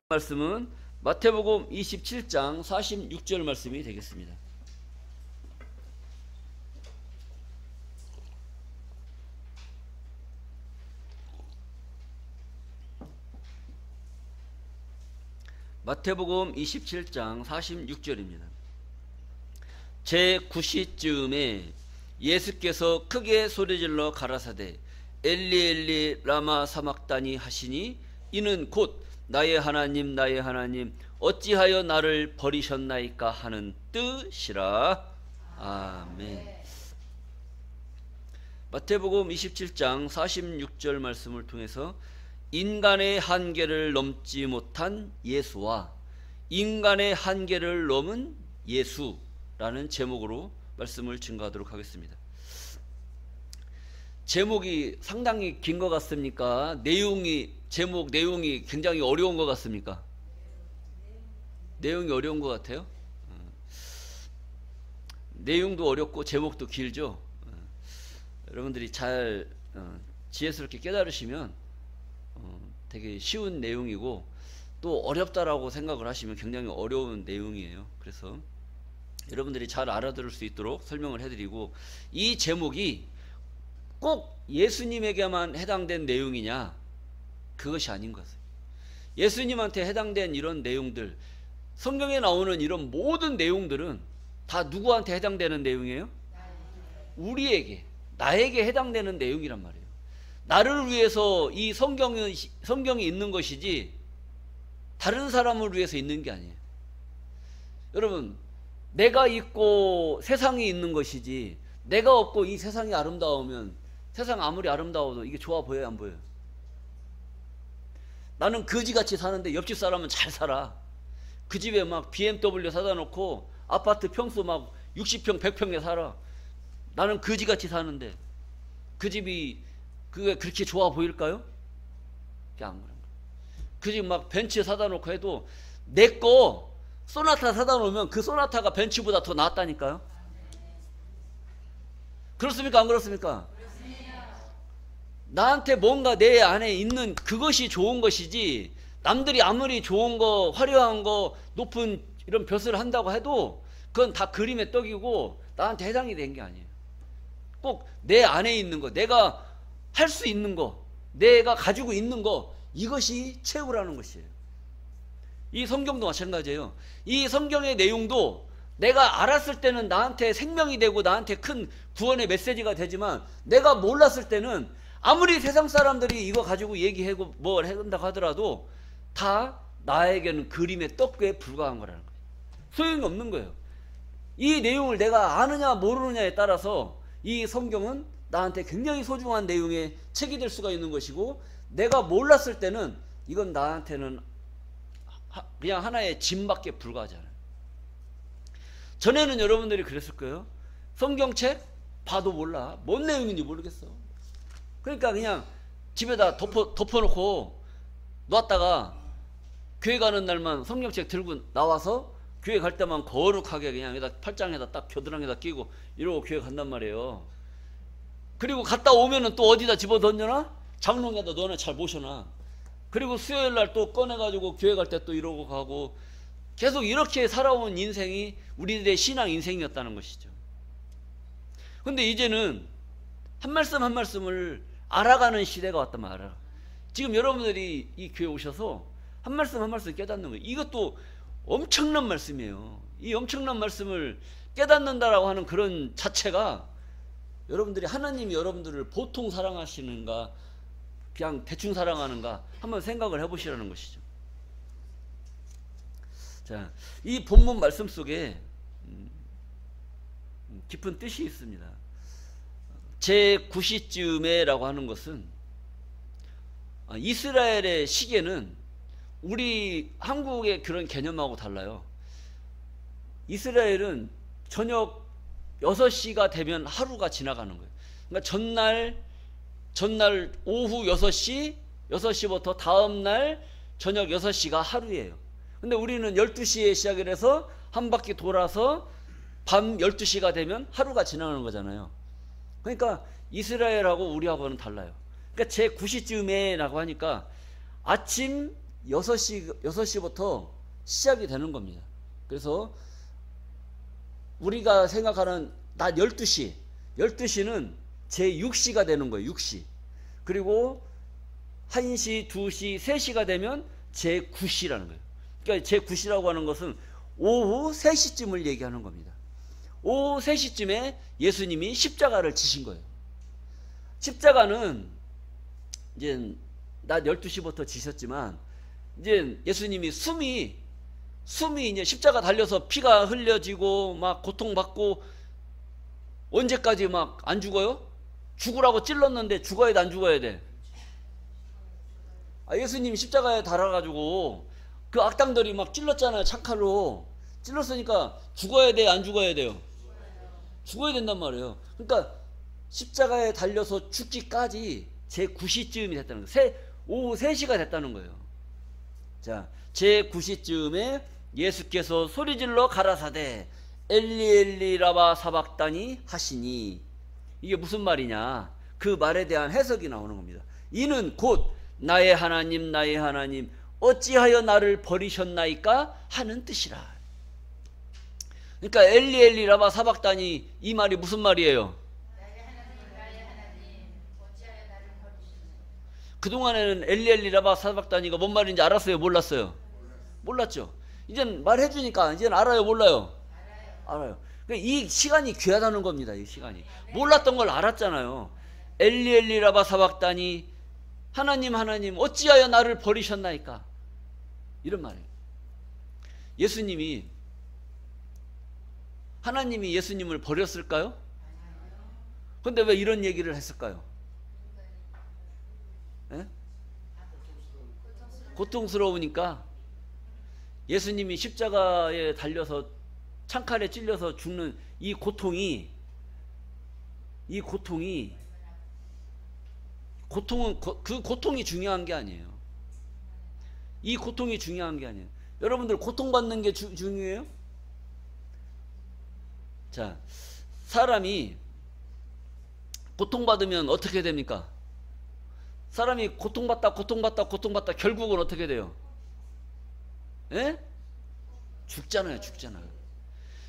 말씀은 마태복음 27장 46절 말씀이 되겠습니다. 마태복음 27장 46절입니다. 제9시쯤에 예수께서 크게 소리질러 가라사대 엘리 엘리 라마 사막다니 하시니 이는 곧 나의 하나님 나의 하나님 어찌하여 나를 버리셨나이까 하는 뜻이라. 아멘. 마태복음 27장 46절 말씀을 통해서 인간의 한계를 넘지 못한 예수와 인간의 한계를 넘은 예수라는 제목으로 말씀을 증거하도록 하겠습니다. 제목이 상당히 긴 것 같습니까? 제목 내용이 굉장히 어려운 것 같습니까? 내용이 어려운 것 같아요? 내용도 어렵고 제목도 길죠? 여러분들이 잘 지혜스럽게 깨달으시면 되게 쉬운 내용이고, 또 어렵다라고 생각을 하시면 굉장히 어려운 내용이에요. 그래서 여러분들이 잘 알아들을 수 있도록 설명을 해드리고, 이 제목이 꼭 예수님에게만 해당된 내용이냐? 그것이 아닌 것이에요. 예수님한테 해당된 이런 내용들, 성경에 나오는 이런 모든 내용들은 다 누구한테 해당되는 내용이에요? 우리에게, 나에게 해당되는 내용이란 말이에요. 나를 위해서 이 성경이 있는 것이지 다른 사람을 위해서 있는 게 아니에요. 여러분, 내가 있고 세상이 있는 것이지 내가 없고 이 세상이 아름다우면 세상 아무리 아름다워도 이게 좋아 보여요, 안 보여요? 나는 거지같이 사는데 옆집 사람은 잘 살아. 그 집에 막 BMW 사다 놓고 아파트 평수 막 60평 100평에 살아. 나는 거지같이 사는데 그 집이 그게 그렇게 좋아 보일까요? 그게 안 그런 거예요. 그 집 막 벤츠 사다 놓고 해도 내 거 소나타 사다 놓으면 그 소나타가 벤츠보다 더 낫다니까요. 그렇습니까? 안 그렇습니까? 나한테 뭔가 내 안에 있는 그것이 좋은 것이지, 남들이 아무리 좋은 거, 화려한 거, 높은 이런 벼슬을 한다고 해도 그건 다 그림의 떡이고 나한테 해당이 된 게 아니에요. 꼭 내 안에 있는 거, 내가 할 수 있는 거, 내가 가지고 있는 거, 이것이 최고라는 것이에요. 이 성경도 마찬가지예요. 이 성경의 내용도 내가 알았을 때는 나한테 생명이 되고 나한테 큰 구원의 메시지가 되지만, 내가 몰랐을 때는 아무리 세상 사람들이 이거 가지고 얘기하고 뭘 한다고 하더라도 다 나에게는 그림의 떡에 불과한 거라는 거예요. 소용이 없는 거예요. 이 내용을 내가 아느냐 모르느냐에 따라서 이 성경은 나한테 굉장히 소중한 내용의 책이 될 수가 있는 것이고, 내가 몰랐을 때는 이건 나한테는 그냥 하나의 짐밖에 불과하잖아요. 전에는 여러분들이 그랬을 거예요. 성경책 봐도 몰라, 뭔 내용인지 모르겠어. 그러니까 그냥 집에다 덮어놓고 놨다가 교회 가는 날만 성경책 들고 나와서 교회 갈 때만 거룩하게 그냥 여기다 팔짱에다 딱 겨드랑이에다 끼고 이러고 교회 간단 말이에요. 그리고 갔다 오면은 또 어디다 집어 던져놔? 장롱에다 너네 잘 모셔놔. 그리고 수요일 날 또 꺼내가지고 교회 갈 때 또 이러고 가고, 계속 이렇게 살아온 인생이 우리들의 신앙 인생이었다는 것이죠. 근데 이제는 한 말씀 한 말씀을 알아가는 시대가 왔단 말이야. 지금 여러분들이 이 교회 오셔서 한 말씀 한 말씀 깨닫는 거예요. 이것도 엄청난 말씀이에요. 이 엄청난 말씀을 깨닫는다라고 하는 그런 자체가, 여러분들이 하나님이 여러분들을 보통 사랑하시는가 그냥 대충 사랑하는가 한번 생각을 해보시라는 것이죠. 자, 이 본문 말씀 속에 깊은 뜻이 있습니다. 제9시쯤에 라고 하는 것은, 이스라엘의 시계는 우리 한국의 그런 개념하고 달라요. 이스라엘은 저녁 6시가 되면 하루가 지나가는 거예요. 그러니까 전날 오후 6시부터 다음날 저녁 6시가 하루예요. 근데 우리는 12시에 시작을 해서 한 바퀴 돌아서 밤 12시가 되면 하루가 지나가는 거잖아요. 그러니까 이스라엘하고 우리하고는 달라요. 그러니까 제 9시쯤에라고 하니까 아침 6시부터 시작이 되는 겁니다. 그래서 우리가 생각하는 낮 12시는 제 6시가 되는 거예요. 6시. 그리고 1시, 2시, 3시가 되면 제 9시라는 거예요. 그러니까 제 9시라고 하는 것은 오후 3시쯤을 얘기하는 겁니다. 오후 3시쯤에 예수님이 십자가를 지신 거예요. 십자가는 이제 낮 12시부터 지셨지만 이제 예수님이 숨이 이제 십자가 달려서 피가 흘려지고 막 고통받고 언제까지 막 안 죽어요? 죽으라고 찔렀는데 죽어야 돼, 안 죽어야 돼? 예수님이 십자가에 달아가지고 그 악당들이 막 찔렀잖아요. 창칼로 찔렀으니까 죽어야 돼, 안 죽어야 돼요? 죽어야 된단 말이에요. 그러니까 십자가에 달려서 죽기까지 제 9시쯤이 됐다는 거예요. 오후 3시가 됐다는 거예요. 자, 제 9시쯤에 예수께서 소리질러 가라사대 엘리 엘리 라마 사박다니 하시니, 이게 무슨 말이냐, 그 말에 대한 해석이 나오는 겁니다. 이는 곧 나의 하나님 나의 하나님 어찌하여 나를 버리셨나이까 하는 뜻이라. 그러니까 엘리 엘리 라마 사박다니, 이 말이 무슨 말이에요? 나의 하나님 어찌하여 나를 버리셨나이까. 그동안에는 엘리 엘리 라마 사박다니가 뭔 말인지 알았어요, 몰랐어요? 몰랐죠. 이젠 말해주니까 이젠 알아요, 몰라요? 알아요. 그러니까 이 시간이 귀하다는 겁니다. 이 시간이. 몰랐던 걸 알았잖아요. 엘리 엘리 라마 사박다니, 하나님 하나님 어찌하여 나를 버리셨나이까, 이런 말이에요. 하나님이 예수님을 버렸을까요? 근데 왜 이런 얘기를 했을까요? 예? 고통스러우니까. 예수님이 십자가에 달려서 창칼에 찔려서 죽는 이 고통은 그 고통이 중요한 게 아니에요. 이 고통이 중요한 게 아니에요. 여러분들 고통받는 게 중요해요? 자, 사람이 고통받으면 어떻게 됩니까? 사람이 고통받다 결국은 어떻게 돼요? 예? 죽잖아요.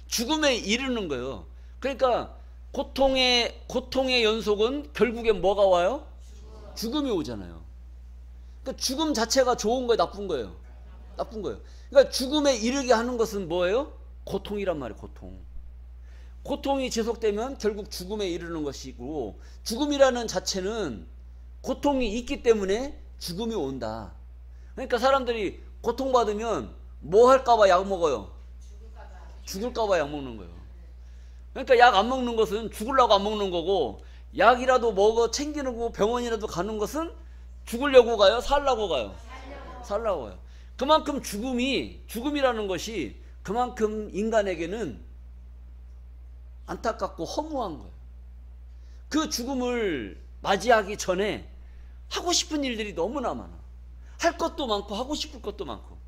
죽음에 이르는 거예요. 그러니까 고통의 연속은 결국엔 뭐가 와요? 죽음이 오잖아요. 그러니까 죽음 자체가 좋은 거예요, 나쁜 거예요? 나쁜 거예요. 그러니까 죽음에 이르게 하는 것은 뭐예요? 고통이란 말이에요. 고통이 지속되면 결국 죽음에 이르는 것이고, 죽음이라는 자체는 고통이 있기 때문에 죽음이 온다. 그러니까 사람들이 고통받으면 뭐 할까봐 약 먹어요? 죽을까봐 약 먹는 거예요. 그러니까 약 안 먹는 것은 죽으려고 안 먹는 거고, 약이라도 먹어 챙기는 거 병원이라도 가는 것은 죽으려고 가요? 살려고 가요? 살려고 가요. 그만큼 죽음이라는 것이 그만큼 인간에게는 안타깝고 허무한 거예요. 그 죽음을 맞이하기 전에 하고 싶은 일들이 너무나 많아. 할 것도 많고 하고 싶을 것도 많고.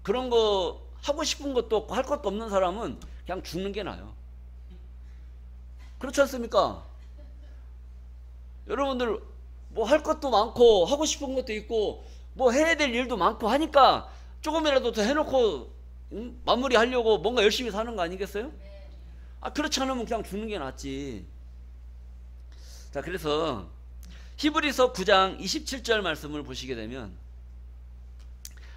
그런 거 하고 싶은 것도 없고 할 것도 없는 사람은 그냥 죽는 게 나아요. 그렇지 않습니까? 여러분들 뭐 할 것도 많고 하고 싶은 것도 있고 뭐 해야 될 일도 많고 하니까 조금이라도 더 해놓고 마무리하려고 뭔가 열심히 사는 거 아니겠어요? 그렇지 않으면 그냥 죽는 게 낫지. 자, 그래서 히브리서 9장 27절 말씀을 보시게 되면,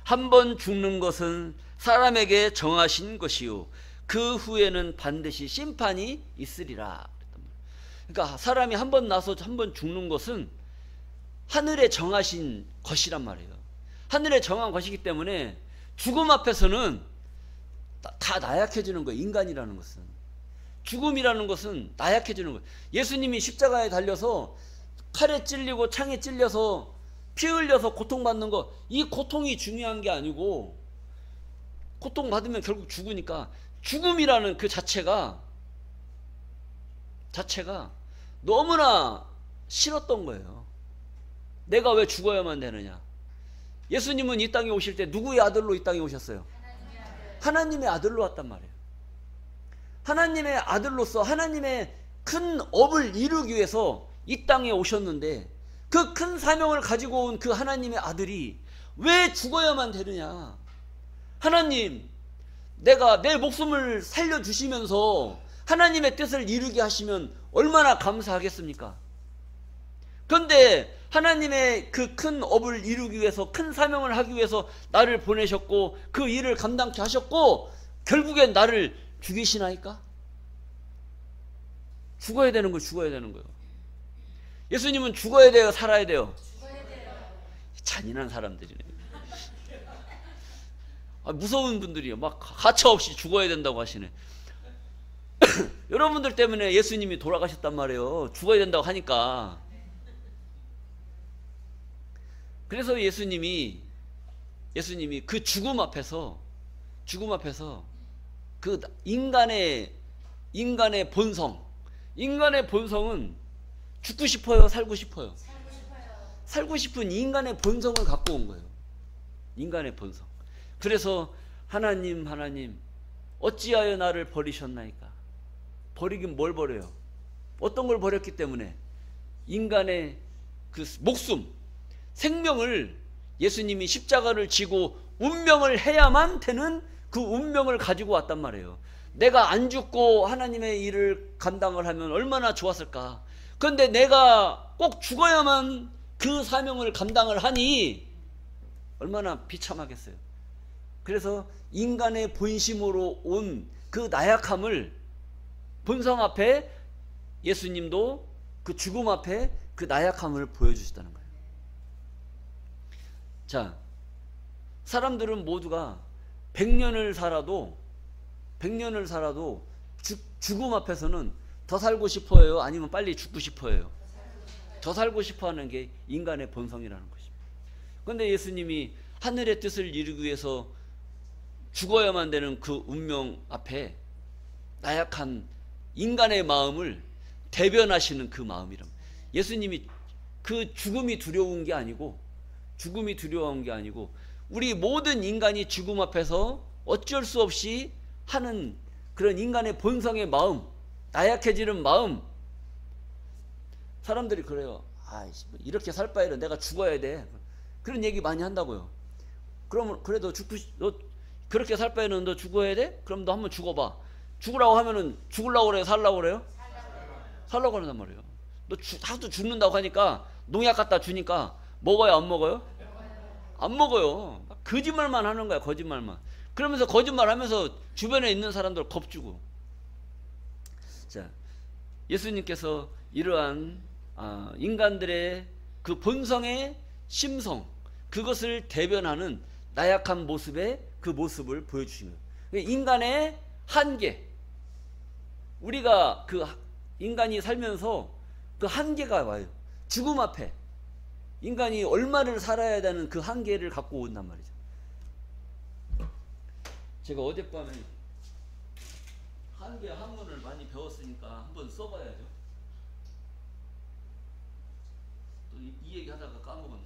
한 번 죽는 것은 사람에게 정하신 것이요 그 후에는 반드시 심판이 있으리라. 그러니까 사람이 한 번 나서 한 번 죽는 것은 하늘에 정하신 것이란 말이에요. 하늘에 정한 것이기 때문에 죽음 앞에서는 다 나약해지는 거예요. 인간이라는 것은. 죽음이라는 것은 나약해지는 거예요. 예수님이 십자가에 달려서 칼에 찔리고 창에 찔려서 피 흘려서 고통받는 거, 이 고통이 중요한 게 아니고, 고통받으면 결국 죽으니까 죽음이라는 그 자체가 너무나 싫었던 거예요. 내가 왜 죽어야만 되느냐. 예수님은 이 땅에 오실 때 누구의 아들로 이 땅에 오셨어요? 하나님의 아들로 왔단 말이에요. 하나님의 아들로서 하나님의 큰 업을 이루기 위해서 이 땅에 오셨는데 그 큰 사명을 가지고 온 그 하나님의 아들이 왜 죽어야만 되느냐. 하나님, 내가 내 목숨을 살려주시면서 하나님의 뜻을 이루게 하시면 얼마나 감사하겠습니까? 그런데 하나님의 그 큰 업을 이루기 위해서, 큰 사명을 하기 위해서 나를 보내셨고 그 일을 감당케 하셨고 결국엔 나를 죽이시나이까? 죽어야 되는 거예요. 죽어야 되는 거예요. 예수님은 죽어야 돼요? 살아야 돼요? 죽어야 돼요. 잔인한 사람들이네. 무서운 분들이요. 막 가차없이 죽어야 된다고 하시네. 여러분들 때문에 예수님이 돌아가셨단 말이에요. 죽어야 된다고 하니까. 그래서 예수님이 그 죽음 앞에서 그 인간의 본성은 죽고 싶어요? 살고 싶어요? 살고 싶은 인간의 본성을 갖고 온 거예요. 인간의 본성. 그래서 하나님 어찌하여 나를 버리셨나이까? 버리긴 뭘 버려요? 어떤 걸 버렸기 때문에? 인간의 그 목숨, 생명을 예수님이 십자가를 지고 운명을 해야만 되는 그 운명을 가지고 왔단 말이에요. 내가 안 죽고 하나님의 일을 감당을 하면 얼마나 좋았을까. 그런데 내가 꼭 죽어야만 그 사명을 감당을 하니 얼마나 비참하겠어요. 그래서 인간의 본심으로 온 그 나약함을 본성 앞에 예수님도 그 죽음 앞에 그 나약함을 보여주시다는 거예요. 자, 사람들은 모두가 100년을 살아도 죽음 앞에서는 더 살고 싶어요? 아니면 빨리 죽고 싶어요? 더 살고 싶어 하는 게 인간의 본성이라는 것입니다. 그런데 예수님이 하늘의 뜻을 이루기 위해서 죽어야만 되는 그 운명 앞에 나약한 인간의 마음을 대변하시는 그 마음이랍니다. 예수님이 그 죽음이 두려운 게 아니고 우리 모든 인간이 죽음 앞에서 어쩔 수 없이 하는 그런 인간의 본성의 마음, 나약해지는 마음. 사람들이 그래요. 이렇게 살 바에는 내가 죽어야 돼. 그런 얘기 많이 한다고요. 그러면 그래도 너 그렇게 살 바에는 너 죽어야 돼? 그럼 너 한번 죽어봐. 죽으라고 하면은 죽으려고 그래요? 살라고 그래요? 살라고 한단 말이에요. 너 하도 죽는다고 하니까 농약 갖다 주니까 먹어요? 안 먹어요? 안 먹어요. 거짓말만 하는 거야. 거짓말만. 그러면서 거짓말하면서 주변에 있는 사람들 겁주고. 자, 예수님께서 이러한 인간들의 그 본성의 심성, 그것을 대변하는 나약한 모습의 그 모습을 보여주신 거예요. 인간의 한계, 우리가 그 인간이 살면서 그 한계가 와요. 죽음 앞에 인간이 얼마를 살아야 되는 그 한계를 갖고 온단 말이죠. 제가 어젯밤에 한계 한문을 많이 배웠으니까 한번 써봐야죠. 또 이 얘기 하다가 까먹었네.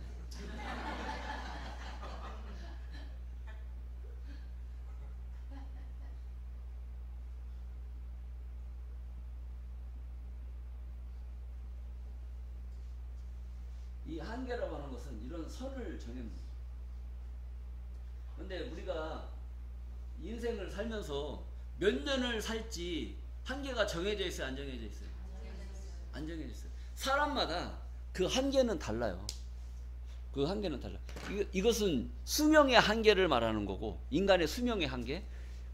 이 한계라고 하는 것은 이런 선을 정해놓는. 그런데 우리가 인생을 살면서 몇 년을 살지 한계가 정해져 있어요? 안 정해져 있어요? 안 정해져 있어요. 사람마다 그 한계는 달라요. 그 한계는 달라요. 이것은 수명의 한계를 말하는 거고, 인간의 수명의 한계.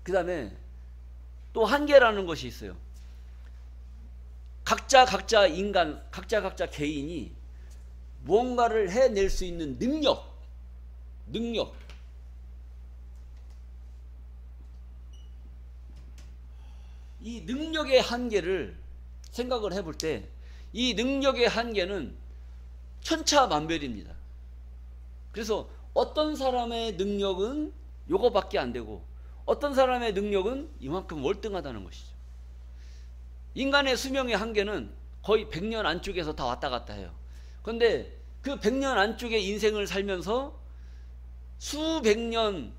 그 다음에 또 한계라는 것이 있어요. 각자 인간, 각자 개인이 무언가를 해낼 수 있는 능력. 이 능력의 한계를 생각을 해볼 때 이 능력의 한계는 천차만별입니다. 그래서 어떤 사람의 능력은 요거밖에 안 되고 어떤 사람의 능력은 이만큼 월등하다는 것이죠. 인간의 수명의 한계는 거의 100년 안쪽에서 다 왔다 갔다 해요. 그런데 그 100년 안쪽의 인생을 살면서 수백 년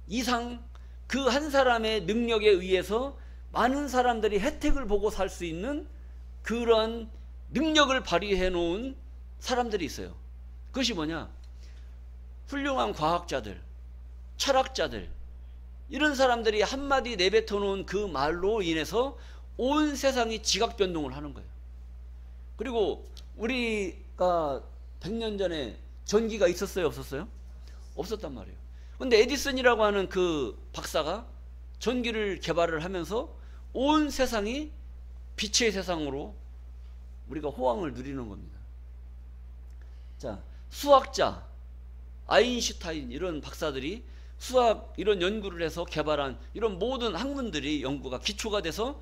이상 그 한 사람의 능력에 의해서 많은 사람들이 혜택을 보고 살 수 있는 그런 능력을 발휘해 놓은 사람들이 있어요. 그것이 뭐냐? 훌륭한 과학자들, 철학자들, 이런 사람들이 한마디 내뱉어 놓은 그 말로 인해서 온 세상이 지각 변동을 하는 거예요. 그리고 우리가 100년 전에 전기가 있었어요, 없었어요? 없었단 말이에요. 근데 에디슨이라고 하는 그 박사가 전기를 개발을 하면서 온 세상이 빛의 세상으로 우리가 호황을 누리는 겁니다. 자, 수학자 아인슈타인 이런 박사들이 수학 이런 연구를 해서 개발한 이런 모든 학문들이 연구가 기초가 돼서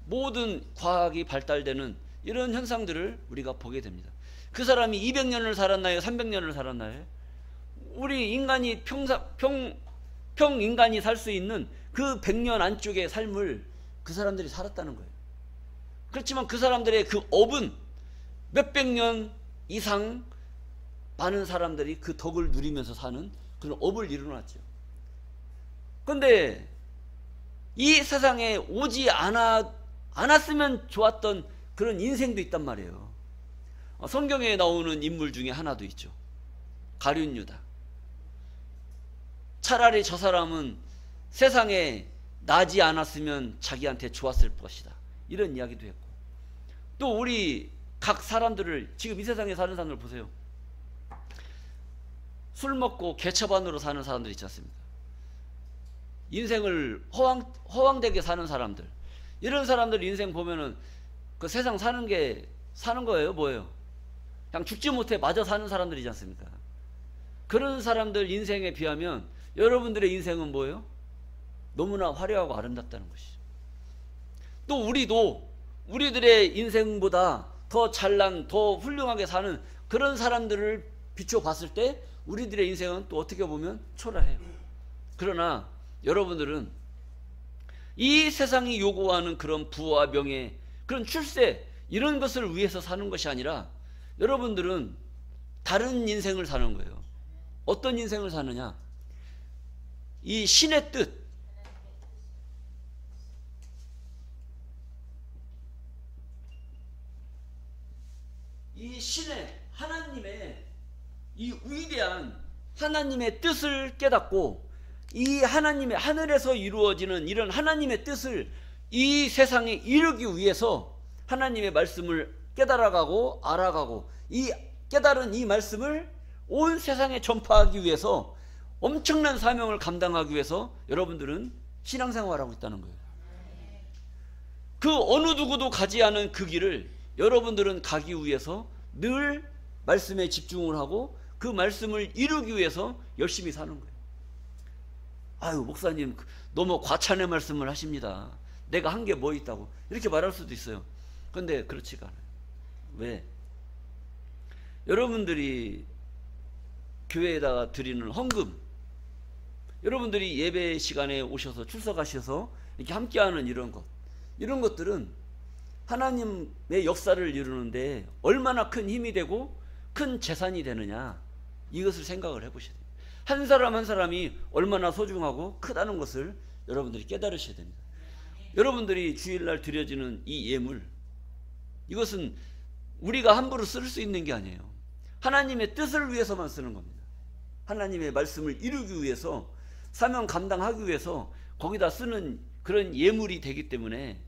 모든 과학이 발달되는 이런 현상들을 우리가 보게 됩니다. 그 사람이 200년을 살았나요? 300년을 살았나요? 우리 인간이 평인간이 살 수 있는 그 100년 안쪽의 삶을 그 사람들이 살았다는 거예요. 그렇지만 그 사람들의 그 업은 몇백 년 이상 많은 사람들이 그 덕을 누리면서 사는 그런 업을 이루어놨죠. 그런데 이 세상에 오지 않았으면 좋았던 그런 인생도 있단 말이에요. 성경에 나오는 인물 중에 하나도 있죠. 가룟유다. 차라리 저 사람은 세상에 나지 않았으면 자기한테 좋았을 것이다. 이런 이야기도 했고, 또 우리 각 사람들을, 지금 이 세상에 사는 사람들 보세요. 술 먹고 개처반으로 사는 사람들 있지 않습니까? 인생을 허황되게 사는 사람들, 이런 사람들 인생 보면은 그 세상 사는 거예요, 뭐예요? 그냥 죽지 못해 마저 사는 사람들이지 않습니까? 그런 사람들 인생에 비하면 여러분들의 인생은 뭐예요? 너무나 화려하고 아름답다는 것이죠. 또 우리도 우리들의 인생보다 더 잘난, 더 훌륭하게 사는 그런 사람들을 비춰봤을 때 우리들의 인생은 또 어떻게 보면 초라해요. 그러나 여러분들은 이 세상이 요구하는 그런 부와 명예, 그런 출세, 이런 것을 위해서 사는 것이 아니라 여러분들은 다른 인생을 사는 거예요. 어떤 인생을 사느냐? 이 신의 뜻, 이 신의 하나님의 이 위대한 하나님의 뜻을 깨닫고 이 하나님의 하늘에서 이루어지는 이런 하나님의 뜻을 이 세상에 이루기 위해서 하나님의 말씀을 깨달아가고 알아가고 이 깨달은 이 말씀을 온 세상에 전파하기 위해서 엄청난 사명을 감당하기 위해서 여러분들은 신앙생활을 하고 있다는 거예요. 그 어느 누구도 가지 않은 그 길을 여러분들은 가기 위해서 늘 말씀에 집중을 하고 그 말씀을 이루기 위해서 열심히 사는 거예요. 아유, 목사님 너무 과찬의 말씀을 하십니다. 내가 한 게 뭐 있다고 이렇게 말할 수도 있어요. 그런데 그렇지가 않아요. 왜? 여러분들이 교회에다가 드리는 헌금, 여러분들이 예배 시간에 오셔서 출석하셔서 이렇게 함께하는 이런 것들은 하나님의 역사를 이루는데 얼마나 큰 힘이 되고 큰 재산이 되느냐, 이것을 생각을 해보셔야 됩니다. 한 사람 한 사람이 얼마나 소중하고 크다는 것을 여러분들이 깨달으셔야 됩니다. 여러분들이 주일날 드려지는 이 예물, 이것은 우리가 함부로 쓸 수 있는 게 아니에요. 하나님의 뜻을 위해서만 쓰는 겁니다. 하나님의 말씀을 이루기 위해서, 사명 감당하기 위해서 거기다 쓰는 그런 예물이 되기 때문에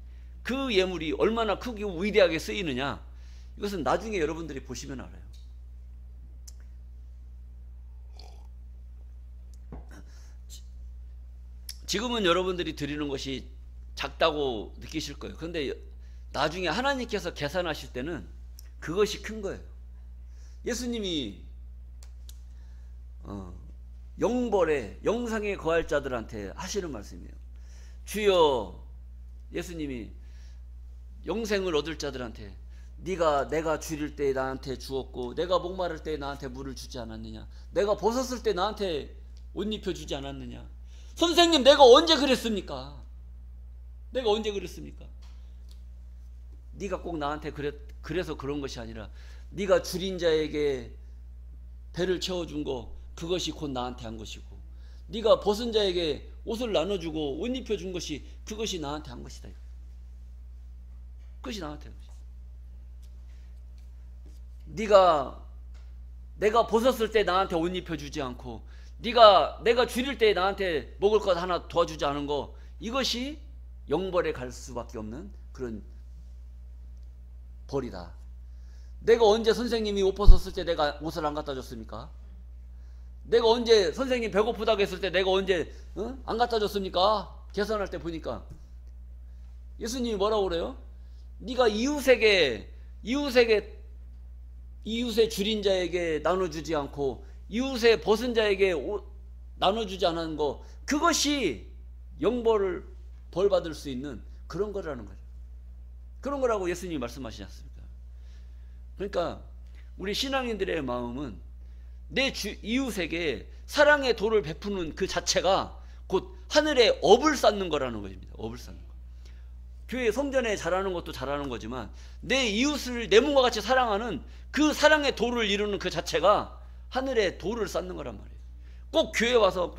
그 예물이 얼마나 크고 위대하게 쓰이느냐, 이것은 나중에 여러분들이 보시면 알아요. 지금은 여러분들이 드리는 것이 작다고 느끼실 거예요. 그런데 나중에 하나님께서 계산하실 때는 그것이 큰 거예요. 예수님이 영벌에, 영상에 거할 자들한테 하시는 말씀이에요. 주여, 예수님이 영생을 얻을 자들한테 내가 줄일 때 나한테 주었고, 내가 목마를 때 나한테 물을 주지 않았느냐, 내가 벗었을 때 나한테 옷 입혀주지 않았느냐. 선생님, 내가 언제 그랬습니까? 내가 언제 그랬습니까? 네가 꼭 나한테 그래서 그런 것이 아니라 네가 줄인 자에게 배를 채워준 거, 그것이 곧 나한테 한 것이고, 네가 벗은 자에게 옷을 나눠주고 옷 입혀준 것이 그것이 나한테 한 것이다. 그것이 나한테 한 것이다. 내가 벗었을 때 나한테 옷 입혀주지 않고, 내가 줄일 때 나한테 먹을 것 하나 도와주지 않은 거, 이것이 영벌에 갈 수밖에 없는 그런 벌이다. 내가 언제 선생님이 옷 벗었을 때 내가 옷을 안 갖다 줬습니까? 내가 언제 선생님 배고프다고 했을 때 내가 언제 안 갖다 줬습니까? 계산할 때 보니까 예수님이 뭐라고 그래요? 네가 이웃의 줄인 자에게 나눠주지 않고 이웃의 벗은 자에게 나눠주지 않은 거, 그것이 영벌을 벌 받을 수 있는 그런 거라는 거죠. 그런 거라고 예수님이 말씀하시지 않습니까? 그러니까 우리 신앙인들의 마음은 내 이웃에게 사랑의 도를 베푸는 그 자체가 곧 하늘에 업을 쌓는 거라는 것입니다. 업을 쌓는 거. 교회 성전에 잘하는 것도 잘하는 거지만 내 이웃을 내 몸과 같이 사랑하는 그 사랑의 도를 이루는 그 자체가 하늘에 도를 쌓는 거란 말이에요. 꼭 교회 와서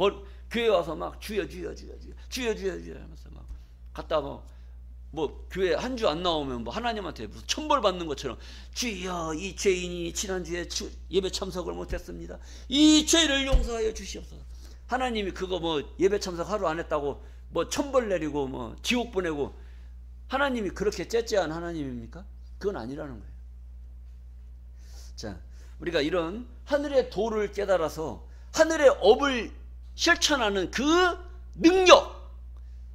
막 주여 하면서 막 갔다 뭐 교회 한 주 안 나오면 뭐 하나님한테 무슨 천벌 받는 것처럼, 주여 이 죄인이 지난주에 예배 참석을 못했습니다. 이 죄를 용서하여 주시옵소서. 하나님이 그거 뭐 예배 참석 하루 안 했다고 뭐 천벌 내리고 뭐 지옥 보내고, 하나님이 그렇게 째째한 하나님입니까? 그건 아니라는 거예요. 자, 우리가 이런 하늘의 도를 깨달아서 하늘의 업을 실천하는 그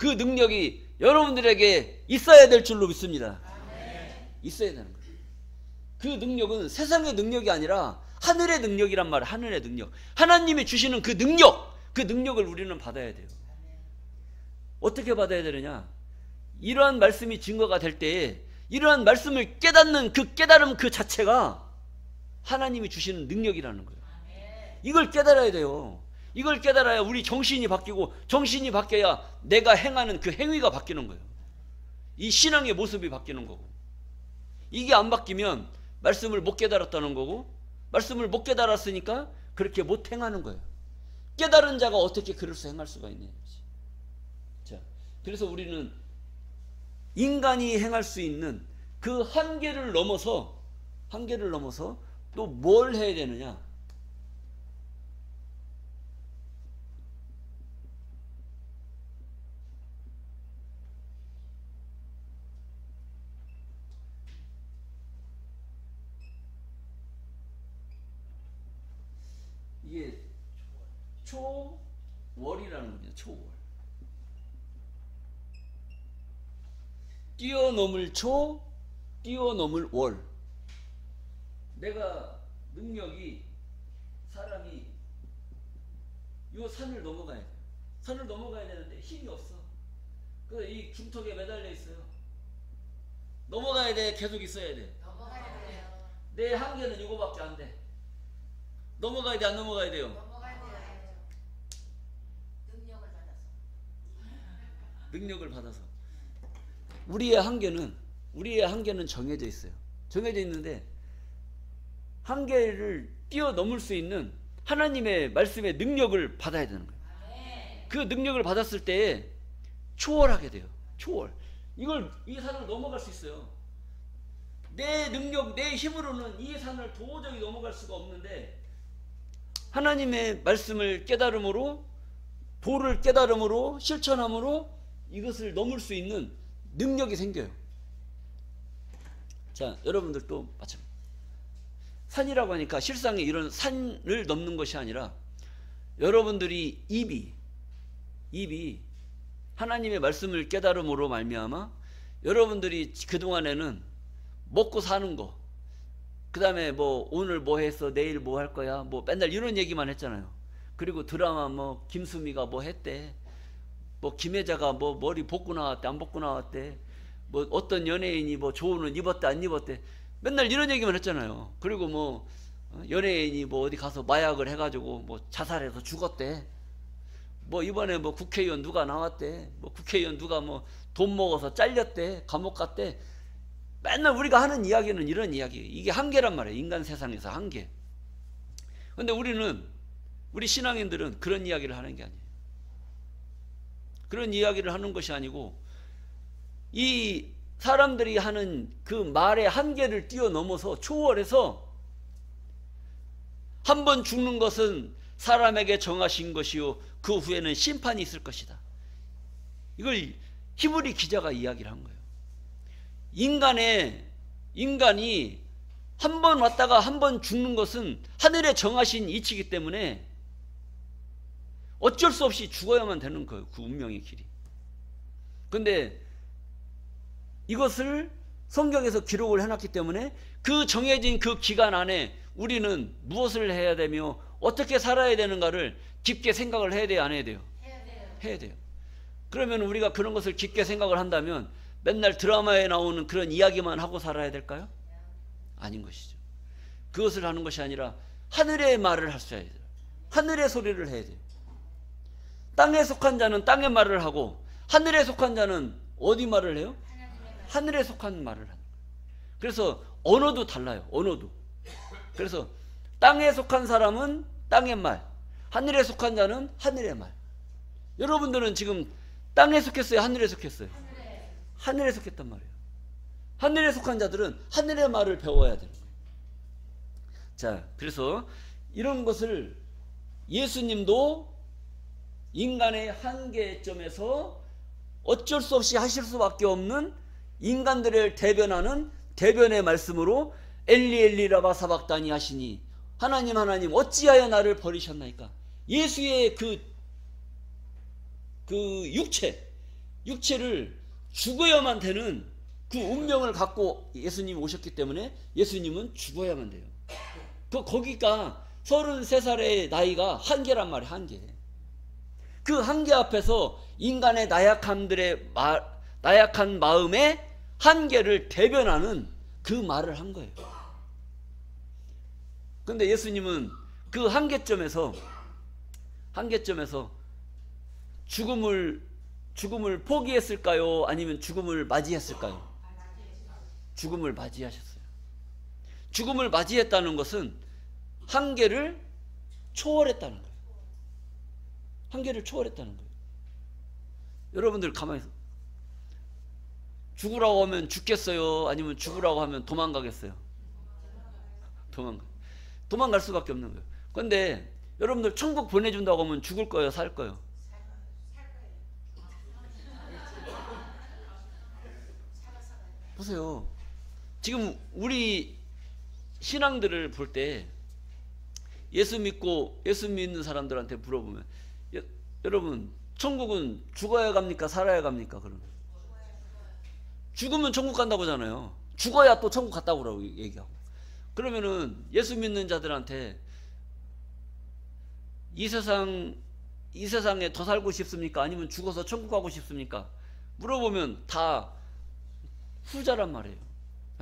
능력이 여러분들에게 있어야 될 줄로 믿습니다. 있어야 되는 거예요. 그 능력은 세상의 능력이 아니라 하늘의 능력이란 말이에요. 하늘의 능력. 하나님이 주시는 그 능력을 우리는 받아야 돼요. 어떻게 받아야 되느냐? 이러한 말씀이 증거가 될 때에 이러한 말씀을 깨닫는 그 깨달음 그 자체가 하나님이 주시는 능력이라는 거예요. 이걸 깨달아야 돼요. 이걸 깨달아야 우리 정신이 바뀌고, 정신이 바뀌어야 내가 행하는 그 행위가 바뀌는 거예요. 이 신앙의 모습이 바뀌는 거고, 이게 안 바뀌면 말씀을 못 깨달았다는 거고, 말씀을 못 깨달았으니까 그렇게 못 행하는 거예요. 깨달은 자가 어떻게 그럴수 행할 수가 있냐. 자, 그래서 우리는 인간이 행할 수 있는 그 한계를 넘어서 또 뭘 해야 되느냐? 이게 초월이라는 겁니다. 초월. 뛰어넘을 뛰어넘을 월. 내가 사람이 요 산을 넘어가야 돼. 산을 넘어가야 되는데 힘이 없어. 그래서 이 중턱에 매달려 있어요. 넘어가야 돼. 계속 있어야 돼. 넘어가야 돼요. 내 한계는 이거밖에 안 돼. 넘어가야 돼, 안 넘어가야 돼요? 넘어가야 돼요. 능력을 받아서. 우리의 한계는 정해져 있어요. 정해져 있는데 한계를 뛰어넘을 수 있는 하나님의 말씀의 능력을 받아야 되는 거예요. 그 능력을 받았을 때 초월하게 돼요. 초월. 이 산을 넘어갈 수 있어요. 내 능력, 내 힘으로는 이 산을 도저히 넘어갈 수가 없는데, 하나님의 말씀을 깨달음으로, 도를 깨달음으로, 실천함으로 이것을 넘을 수 있는 능력이 생겨요. 자, 여러분들도 마찬가지. 산이라고 하니까 실상에 이런 산을 넘는 것이 아니라 여러분들이 입이 하나님의 말씀을 깨달음으로 말미암아 여러분들이 그동안에는 먹고 사는 거, 그 다음에 뭐 오늘 뭐 했어, 내일 뭐 할 거야, 뭐 맨날 이런 얘기만 했잖아요. 그리고 드라마 뭐 김수미가 뭐 했대, 뭐 김혜자가 뭐 머리 볶고 나왔대, 안 볶고 나왔대, 뭐 어떤 연예인이 뭐 좋은 옷 입었대, 안 입었대, 맨날 이런 얘기만 했잖아요. 그리고 뭐 연예인이 뭐 어디 가서 마약을 해가지고 뭐 자살해서 죽었대, 뭐 이번에 뭐 국회의원 누가 나왔대, 뭐 국회의원 누가 뭐 돈 먹어서 잘렸대, 감옥 갔대. 맨날 우리가 하는 이야기는 이런 이야기. 이게 한계란 말이에요. 인간 세상에서 한계. 근데 우리 신앙인들은 그런 이야기를 하는 게 아니에요. 그런 이야기를 하는 것이 아니고, 이 사람들이 하는 그 말의 한계를 뛰어넘어서 초월해서 한 번 죽는 것은 사람에게 정하신 것이요 그 후에는 심판이 있을 것이다. 이걸 히브리 기자가 이야기를 한 거예요. 인간이 한 번 왔다가 한 번 죽는 것은 하늘에 정하신 이치이기 때문에 어쩔 수 없이 죽어야만 되는 거예요. 그 운명의 길이. 그런데 이것을 성경에서 기록을 해놨기 때문에 그 정해진 그 기간 안에 우리는 무엇을 해야 되며 어떻게 살아야 되는가를 깊게 생각을 해야 돼요, 안 해야 돼요? 해야 돼요. 그러면 우리가 그런 것을 깊게 생각을 한다면 맨날 드라마에 나오는 그런 이야기만 하고 살아야 될까요? 아닌 것이죠. 그것을 하는 것이 아니라 하늘의 말을 할 수 있어야 돼요. 하늘의 소리를 해야 돼요. 땅에 속한 자는 땅의 말을 하고 하늘에 속한 자는 어디 말을 해요? 하늘에 속한 말을 하는 거예요. 그래서 언어도 달라요. 언어도. 그래서 땅에 속한 사람은 땅의 말, 하늘에 속한 자는 하늘의 말. 여러분들은 지금 땅에 속했어요? 하늘에 속했어요? 하늘에 속했단 말이에요. 하늘에 속한 자들은 하늘의 말을 배워야 되는 거예요. 자, 그래서 이런 것을 예수님도 인간의 한계점에서 어쩔 수 없이 하실 수밖에 없는 인간들을 대변하는 대변의 말씀으로 엘리 엘리 라마 사박다니 하시니 하나님 하나님 어찌하여 나를 버리셨나이까. 예수의 그 육체를 죽어야만 되는 그 운명을 갖고 예수님이 오셨기 때문에 예수님은 죽어야만 돼요. 거기가 33살의 나이가 한계란 말이에요. 한계. 그 한계 앞에서 인간의 나약한 마음의 한계를 대변하는 그 말을 한 거예요. 그런데 예수님은 그 한계점에서 죽음을 포기했을까요? 아니면 죽음을 맞이했을까요? 죽음을 맞이하셨어요. 죽음을 맞이했다는 것은 한계를 초월했다는 거예요. 한계를 초월했다는 거예요. 여러분들 가만히 있어. 죽으라고 하면 죽겠어요? 아니면 죽으라고 하면 도망가겠어요? 도망갈 수밖에 없는 거예요. 그런데 여러분들 천국 보내준다고 하면 죽을 거예요? 살 거예요? 보세요. 지금 우리 신앙들을 볼 때 예수 믿는 사람들한테 물어보면 여러분 천국은 죽어야 갑니까? 살아야 갑니까? 그러면 죽으면 천국 간다고 하잖아요. 죽어야 또 천국 갔다고 그러고 얘기하고. 그러면은 예수 믿는 자들한테 이 세상에 더 살고 싶습니까? 아니면 죽어서 천국 가고 싶습니까? 물어보면 다 후자란 말이에요.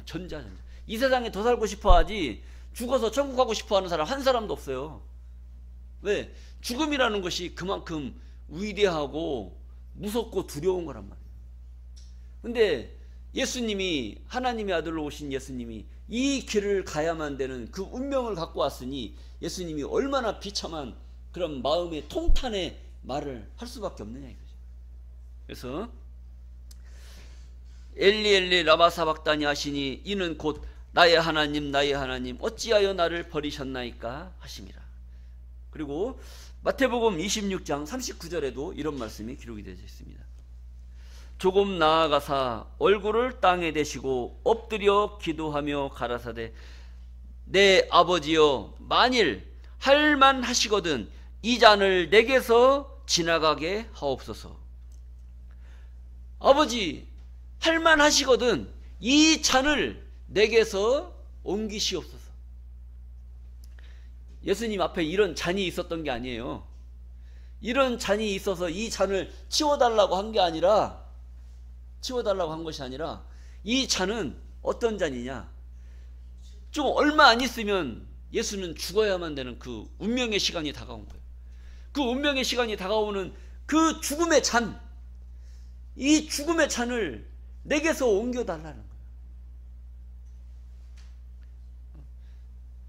전자. 이 세상에 더 살고 싶어 하지 죽어서 천국 가고 싶어 하는 사람 한 사람도 없어요. 왜? 죽음이라는 것이 그만큼 위대하고 무섭고 두려운 거란 말이에요. 근데 예수님이, 하나님의 아들로 오신 예수님이 이 길을 가야만 되는 그 운명을 갖고 왔으니 예수님이 얼마나 비참한 그런 마음의 통탄의 말을 할 수밖에 없느냐 이거죠. 그래서 엘리 엘리 라마 사박다니 하시니 이는 곧 나의 하나님 어찌하여 나를 버리셨나이까 하심이라. 그리고 마태복음 26장 39절에도 이런 말씀이 기록이 되어 있습니다. 조금 나아가사 얼굴을 땅에 대시고 엎드려 기도하며 가라사대 내 아버지여 만일 할만하시거든 이 잔을 내게서 지나가게 하옵소서. 아버지 할만하시거든 이 잔을 내게서 옮기시옵소서. 예수님 앞에 이런 잔이 있었던 게 아니에요. 이런 잔이 있어서 이 잔을 치워달라고 한 게 아니라, 치워달라고 한 것이 아니라 이 잔은 어떤 잔이냐, 좀 얼마 안 있으면 예수는 죽어야만 되는 그 운명의 시간이 다가온 거예요. 그 운명의 시간이 다가오는 그 죽음의 잔, 이 죽음의 잔을 내게서 옮겨달라는 거예요.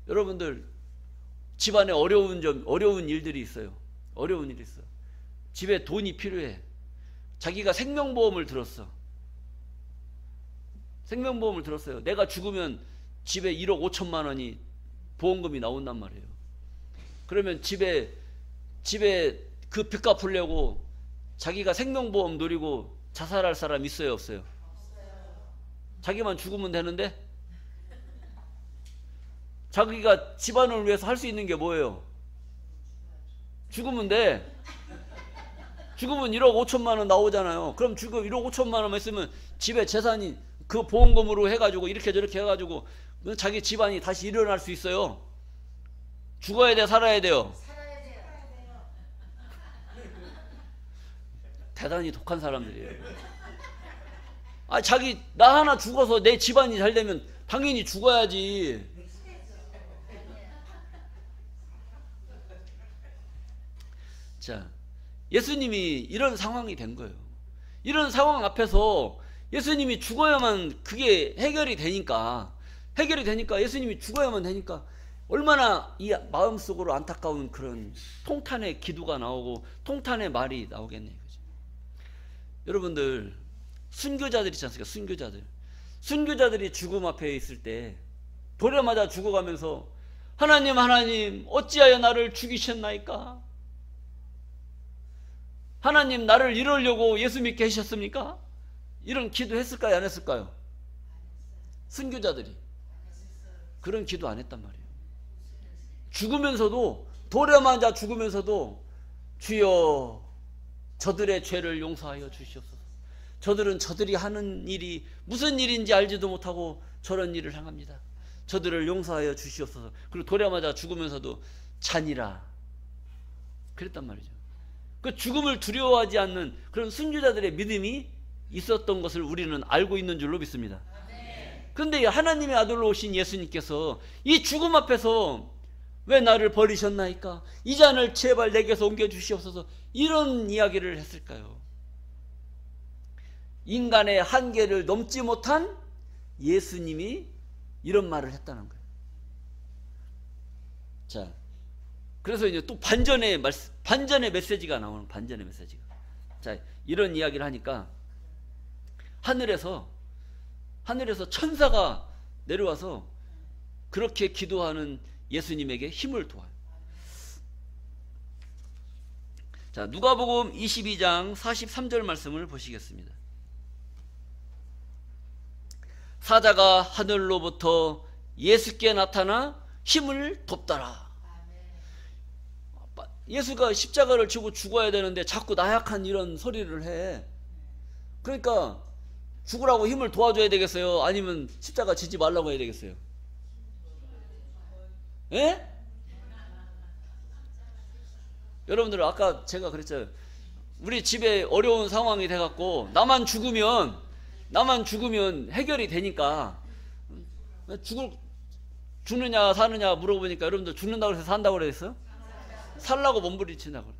여러분들 집안에 어려운 일들이 있어요. 어려운 일이 있어. 집에 돈이 필요해. 자기가 생명보험을 들었어. 생명보험을 들었어요. 내가 죽으면 집에 1억 5천만 원이 보험금이 나온단 말이에요. 그러면 집에 그 빚 갚으려고 자기가 생명보험 노리고 자살할 사람 있어요, 없어요? 자기만 죽으면 되는데? 자기가 집안을 위해서 할 수 있는 게 뭐예요? 죽으면 돼. 죽으면 1억 5천만 원 나오잖아요. 그럼 지금 1억 5천만 원만 있으면 집에 재산이 그 보험금으로 해가지고 이렇게 저렇게 해가지고 자기 집안이 다시 일어날 수 있어요. 죽어야 돼, 살아야 돼요? 살아야 돼요. 대단히 독한 사람들이에요. 아, 나 하나 죽어서 내 집안이 잘 되면 당연히 죽어야지. 자, 예수님이 이런 상황이 된 거예요. 이런 상황 앞에서 예수님이 죽어야만 그게 해결이 되니까 예수님이 죽어야만 되니까 얼마나 이 마음속으로 안타까운 그런 통탄의 기도가 나오고 통탄의 말이 나오겠네요. 그죠? 여러분들, 순교자들 있지 않습니까? 순교자들이 죽음 앞에 있을 때 돌에 맞아 죽어가면서 하나님 어찌하여 나를 죽이셨나이까? 하나님, 나를 이러려고 예수 믿게 하셨습니까? 이런 기도 했을까요, 안 했을까요? 순교자들이 그런 기도 안 했단 말이에요. 죽으면서도, 돌에 맞아 죽으면서도 주여 저들의 죄를 용서하여 주시옵소서. 저들은 저들이 하는 일이 무슨 일인지 알지도 못하고 저런 일을 행합니다. 저들을 용서하여 주시옵소서. 그리고 돌에 맞아 죽으면서도 잔이라 그랬단 말이죠. 그 죽음을 두려워하지 않는 그런 순교자들의 믿음이 있었던 것을 우리는 알고 있는 줄로 믿습니다. 그런데 하나님의 아들로 오신 예수님께서 이 죽음 앞에서 왜 나를 버리셨나이까? 이 잔을 제발 내게서 옮겨 주시옵소서. 이런 이야기를 했을까요? 인간의 한계를 넘지 못한 예수님이 이런 말을 했다는 거예요. 자, 그래서 이제 또 반전의 메시지가 나오는, 반전의 메시지가. 자, 이런 이야기를 하니까 하늘에서 천사가 내려와서 그렇게 기도하는 예수님에게 힘을 도와요. 자, 누가복음 22장 43절 말씀을 보시겠습니다. 사자가 하늘로부터 예수께 나타나 힘을 돕더라. 예수가 십자가를 지고 죽어야 되는데 자꾸 나약한 이런 소리를 해. 그러니까 죽으라고 힘을 도와줘야 되겠어요? 아니면 십자가 지지 말라고 해야 되겠어요? 예? 여러분들, 아까 제가 그랬죠. 우리 집에 어려운 상황이 돼갖고 나만 죽으면 해결이 되니까 죽느냐 사느냐 물어보니까 여러분들 죽는다고 해서 산다고 그랬어요? 살라고 몸부림친다고.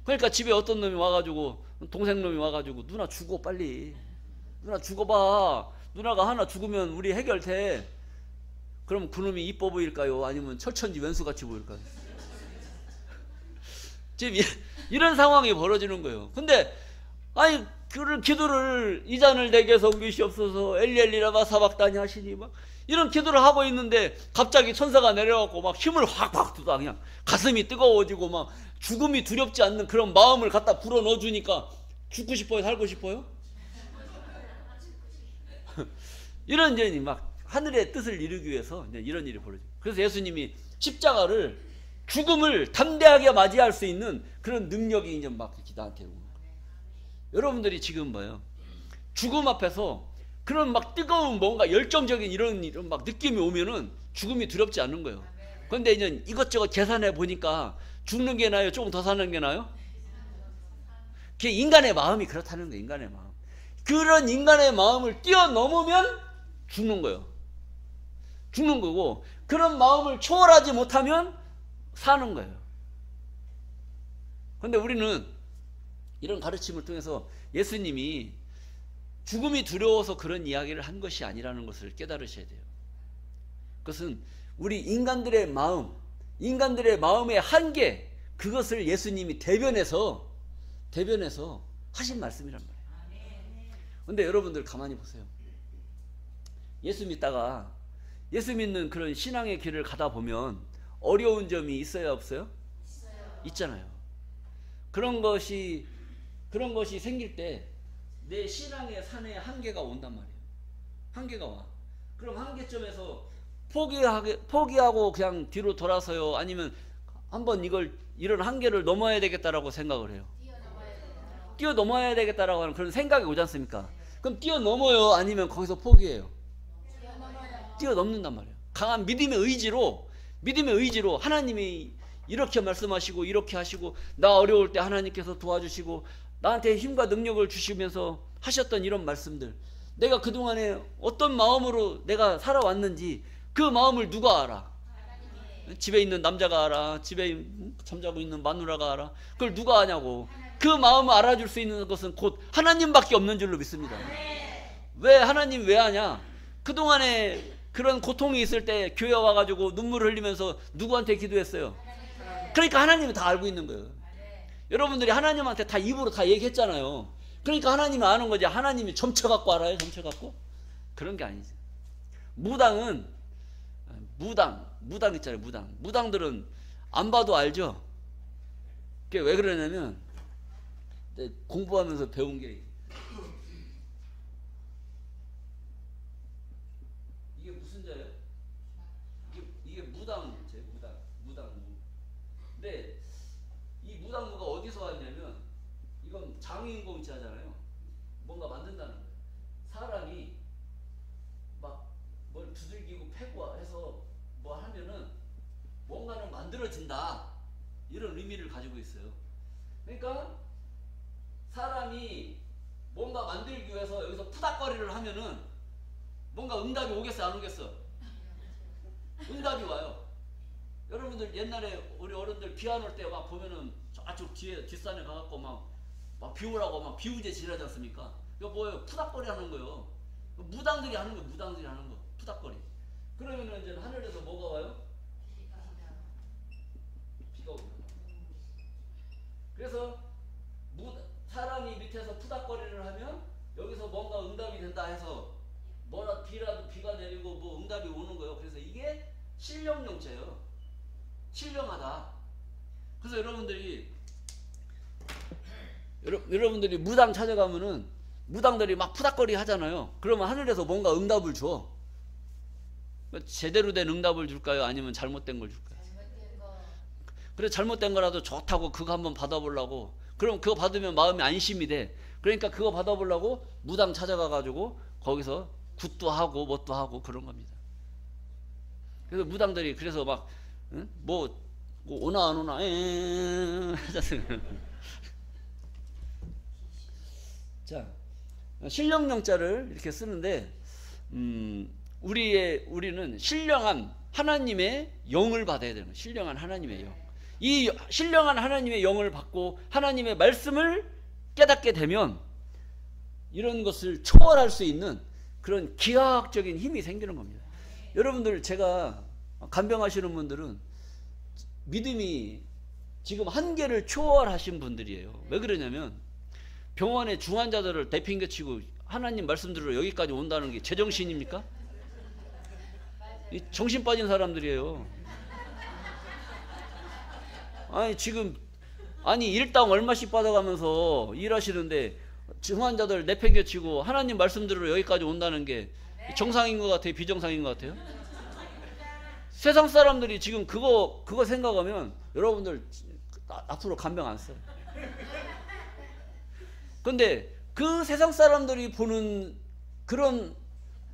그러니까 집에 어떤 놈이 와가지고, 동생 놈이 와가지고, 누나 죽어 빨리, 누나 죽어봐, 누나가 하나 죽으면 우리 해결돼. 그럼 그놈이 이뻐 보일까요? 아니면 철천지 왼수같이 보일까요? 지금 이런 상황이 벌어지는 거예요. 근데 아니 그를 기도를 이 잔을 내게서 옮기시옵소서 엘리엘리라마 사박다니 하시니 막 이런 기도를 하고 있는데 갑자기 천사가 내려갖고 막 힘을 확 주다 그냥 가슴이 뜨거워지고 막 죽음이 두렵지 않는 그런 마음을 갖다 불어 넣어주니까 죽고 싶어요, 살고 싶어요? 이런 이제 막 하늘의 뜻을 이루기 위해서 이런 일이 벌어져요. 그래서 예수님이 십자가를, 죽음을 담대하게 맞이할 수 있는 그런 능력이 이제 막 이렇게 나한테 오는 거예요. 여러분들이 지금 뭐예요? 죽음 앞에서 그런 막 뜨거운 뭔가 열정적인 이런 막 느낌이 오면은 죽음이 두렵지 않는 거예요. 그런데 이제 이것저것 계산해 보니까 죽는 게 나아요? 조금 더 사는 게 나아요? 그게 인간의 마음이 그렇다는 거예요. 인간의 마음. 그런 인간의 마음을 뛰어넘으면 죽는 거예요. 죽는 거고, 그런 마음을 초월하지 못하면 사는 거예요. 그런데 우리는 이런 가르침을 통해서 예수님이 죽음이 두려워서 그런 이야기를 한 것이 아니라는 것을 깨달으셔야 돼요. 그것은 우리 인간들의 마음의 한계, 그것을 예수님이 대변해서 하신 말씀이란 말이에요. 그런데 여러분들 가만히 보세요. 예수 믿다가 예수 믿는 그런 신앙의 길을 가다 보면 어려운 점이 있어요, 없어요? 있어요. 있잖아요. 그런 것이 생길 때 내 신앙의 산에 한계가 온단 말이에요. 한계가 와. 그럼 한계점에서 포기하고 그냥 뒤로 돌아서요? 아니면 한번 이런 한계를 넘어야 되겠다라고 생각을 해요? 뛰어넘어야 돼요. 뛰어넘어야 되겠다라고 하는 그런 생각이 오지 않습니까? 그럼 뛰어넘어요? 아니면 거기서 포기해요? 뛰어넘어요. 뛰어넘는단 말이에요. 강한 믿음의 의지로 하나님이 이렇게 말씀하시고 이렇게 하시고 나 어려울 때 하나님께서 도와주시고 나한테 힘과 능력을 주시면서 하셨던 이런 말씀들, 내가 그동안에 어떤 마음으로 내가 살아왔는지 그 마음을 누가 알아? 집에 있는 남자가 알아. 집에 잠자고 있는 마누라가 알아. 그걸 누가 아냐고. 그 마음을 알아줄 수 있는 것은 곧 하나님밖에 없는 줄로 믿습니다. 왜 하나님 왜 아냐? 그동안에 그런 고통이 있을 때 교회 와가지고 눈물을 흘리면서 누구한테 기도했어요? 그러니까 하나님은 다 알고 있는 거예요. 여러분들이 하나님한테 다 입으로 다 얘기했잖아요. 그러니까 하나님이 아는 거지. 하나님이 점쳐갖고 알아요? 점쳐갖고? 그런 게 아니지. 무당 있잖아요. 무당들은 안 봐도 알죠. 그게 왜 그러냐면 공부하면서 배운 게 이게 무슨 자예요? 이게 무당제예요. 무당무. 근데 이 무당무가 어디서 왔냐면 이건 장인공자잖아요. 뭔가 만든다는 거예요. 사람이 막 뭘 두들기고 패고 해서 뭐 하면은 뭔가는 만들어진다, 이런 의미를 가지고 있어요. 그러니까 사람이 뭔가 만들기 위해서 여기서 푸닥거리를 하면은 뭔가 응답이 오겠어, 안 오겠어? 응답이 와요. 여러분들 옛날에 우리 어른들 비 안 올 때 막 보면은 저쪽 뒤에 뒷산에 가갖고 막 비우라고 막 비우제 지르지 않습니까? 이거 뭐예요? 푸닥거리 하는 거예요. 무당들이 하는 거, 푸닥거리. 그러면은 이제 하늘에서 뭐가 와요? 비가 오고. 그래서 사람이 밑에서 푸닥거리를 하면 여기서 뭔가 응답이 된다 해서 비가 내리고 뭐 응답이 오는 거예요. 그래서 이게 신령용자예요. 신령하다. 그래서 여러분들이 무당 찾아가면은 무당들이 막 푸닥거리 하잖아요. 그러면 하늘에서 뭔가 응답을 줘. 제대로 된 응답을 줄까요? 아니면 잘못된 걸 줄까요? 잘못된 거. 그래, 잘못된 거라도 좋다고 그거 한번 받아보려고. 그럼 그거 받으면 마음이 안심이 돼. 그러니까 그거 받아보려고 무당 찾아가가지고 거기서 굿도 하고 뭣도 하고 그런 겁니다. 그래서 무당들이 그래서 막 뭐 오나 안 오나 하잖아요. 자, 신령령자를 이렇게 쓰는데 우리는 신령한 하나님의 영을 받아야 되는 거예요. 신령한 하나님의 영. 이 신령한 하나님의 영을 받고 하나님의 말씀을 깨닫게 되면 이런 것을 초월할 수 있는 그런 기하학적인 힘이 생기는 겁니다. 여러분들, 제가 간병하시는 분들은 믿음이 지금 한계를 초월하신 분들이에요. 왜 그러냐면 병원에 중환자들을 내팽개치고 하나님 말씀 들으러 여기까지 온다는 게 제정신입니까? 정신 빠진 사람들이에요. 아니 일당 얼마씩 받아가면서 일하시는데 중환자들 내팽개치고 하나님 말씀 들으러 여기까지 온다는 게 정상인 것 같아요? 비정상인 것 같아요? 세상 사람들이 지금 그거 생각하면 여러분들 앞으로 간병 안 써요. 근데 그 세상 사람들이 보는 그런